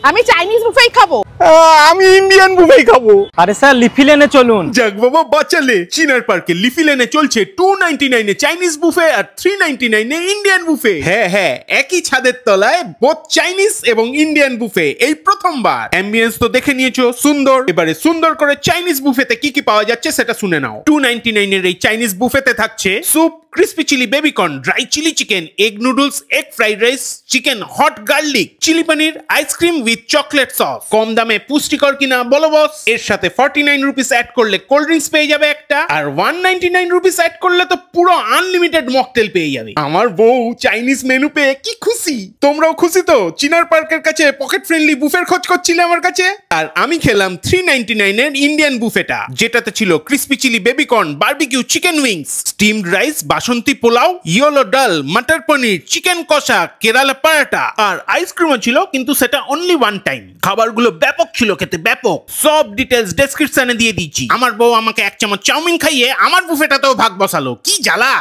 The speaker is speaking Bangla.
আমি চাইনিজ বুফেই খাবো। আমি ইন্ডিয়ান বুফেই খাবো। আরে স্যার লিফি লেনে চলুন। যাক বাবা বাঁচালে। চিনার পার্কে লিফি লেনে চলছে 299 এ চাইনিজ বুফে আর 399 এ ইন্ডিয়ান বুফে। হ্যাঁ হ্যাঁ, একই ছাদের তলায় বোথ চাইনিজ এবং ইন্ডিয়ান বুফে এই প্রথমবার। অ্যাম্বিয়েন্স তো দেখে নিয়েছো সুন্দর, এবারে সুন্দর করে চাইনিজ বুফেতে কি কি পাওয়া যাচ্ছে সেটা শুনে নাও। 299 এর এই চাইনিজ বুফেতে থাকছে soup, crispy chilli baby corn, dry chilli chicken, egg noodles, egg fried rice, chicken hot garlic, chilli paneer, ice cream with chocolate sauce. কম দামে পুষ্টিকর কিনা বলো বস। এর সাথে 49 রুপিস অ্যাড করলে কোল্ড ড্রিঙ্কস পেয়ে যাবে একটা, আর 199 রুপিস অ্যাড করলে তো পুরো আনলিমিটেড মকটেল পেয়ে যাবে। আমার বউ চাইনিজ মেনু পেয়ে কি খুশি। তোমরাও খুশি তো? চিনার পার্কের কাছে পকেট ফ্রেন্ডলি বুফের খোঁজ করছিলে আমার কাছে। আর আমি খেলাম 399 এর ইন্ডিয়ান বুফেটা, যেটাতে ছিল crispy chilli baby corn, barbecue chicken wings, steamed rice, basanti pulao, yellow dal, matar পনির, চিকেন কষা, কেরালা পরাটা আর আইসক্রিমও ছিল, কিন্তু সেটা অনলি ওয়ান টাইম। খাবারগুলো ব্যাপক ছিল খেতে, ব্যাপক। সব ডিটেলস ডেসক্রিপশনে দিয়ে দিচ্ছি। আমার বউ আমাকে এক চামচ চাউমিন খাইয়ে আমার বুফেটাতেও ভাগ বসালো, কি জ্বালা।